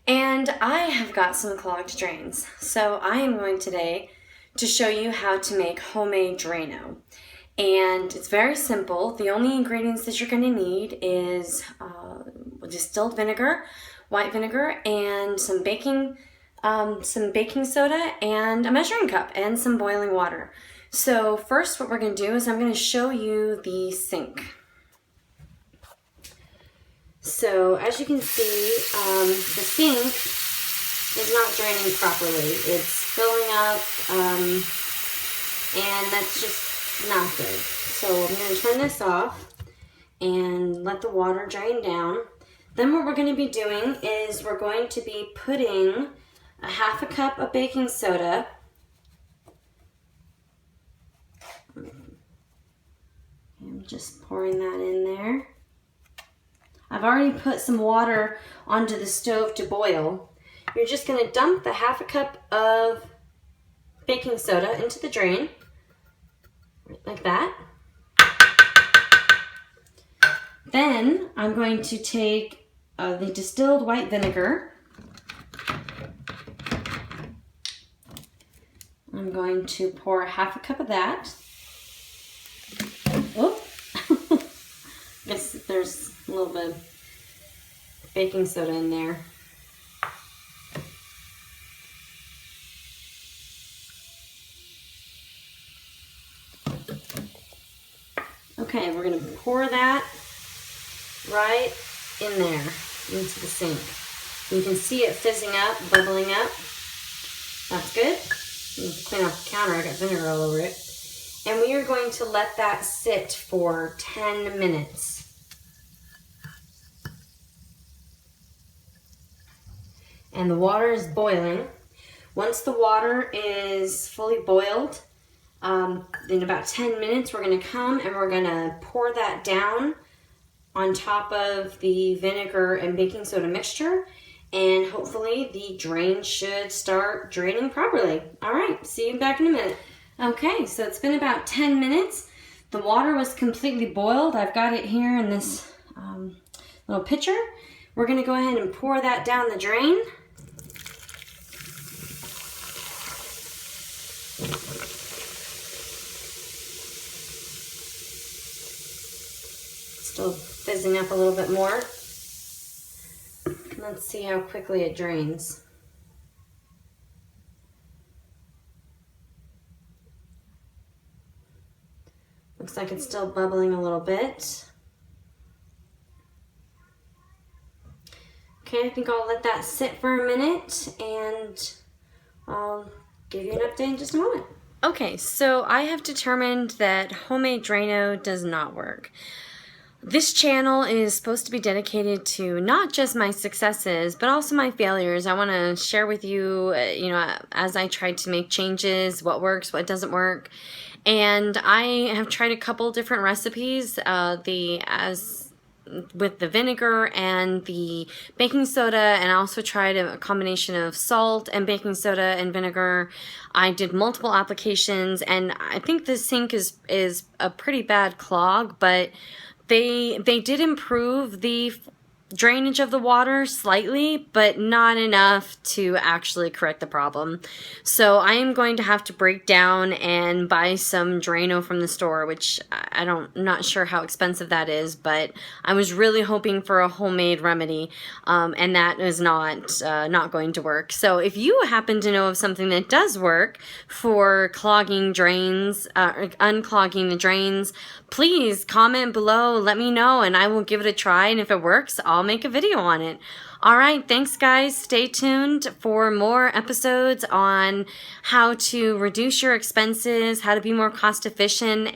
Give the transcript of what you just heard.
And I have got some clogged drains. So I am going today to show you how to make homemade Drano. And it's very simple. The only ingredients that you're going to need is distilled vinegar, white vinegar, and some baking soda and a measuring cup and some boiling water. So first what we're going to do is I'm going to show you the sink. So as you can see, the sink is not draining properly. It's filling up, and that's just not good. So I'm going to turn this off and let the water drain down. Then what we're going to be doing is we're going to be putting a half a cup of baking soda . I'm just pouring that in there. I've already put some water onto the stove to boil. You're just going to dump the half a cup of baking soda into the drain, like that. Then I'm going to take the distilled white vinegar. I'm going to pour half a cup of that. Oop. Guess there's a little bit of baking soda in there. Okay, we're going to pour that right in there into the sink. You can see it fizzing up, bubbling up. That's good. You can clean off the counter. I got vinegar all over it. And we are going to let that sit for 10 minutes. And the water is boiling. Once the water is fully boiled, in about 10 minutes, we're going to come and we're going to pour that down on top of the vinegar and baking soda mixture. And hopefully the drain should start draining properly. All right, see you back in a minute. Okay, so it's been about 10 minutes. The water was completely boiled. I've got it here in this little pitcher. We're going to go ahead and pour that down the drain. Still fizzing up a little bit more. Let's see how quickly it drains. Looks like it's still bubbling a little bit. Okay, I think I'll let that sit for a minute and I'll give you an update in just a moment. Okay, so I have determined that homemade Drano does not work. This channel is supposed to be dedicated to not just my successes, but also my failures. I want to share with you, as I try to make changes, what works, what doesn't work. And I have tried a couple different recipes, with the vinegar and the baking soda, and I also tried a combination of salt and baking soda and vinegar. I did multiple applications, and I think the sink is a pretty bad clog, but they did improve the drainage of the water slightly, but not enough to actually correct the problem. So I am going to have to break down and buy some Drano from the store, which I'm not sure how expensive that is, but I was really hoping for a homemade remedy, and that is not going to work. So if you happen to know of something that does work for clogging drains, unclogging the drains, please comment below, let me know, and I will give it a try, and if it works, I'll make a video on it. All right, thanks guys. Stay tuned for more episodes on how to reduce your expenses, how to be more cost efficient, and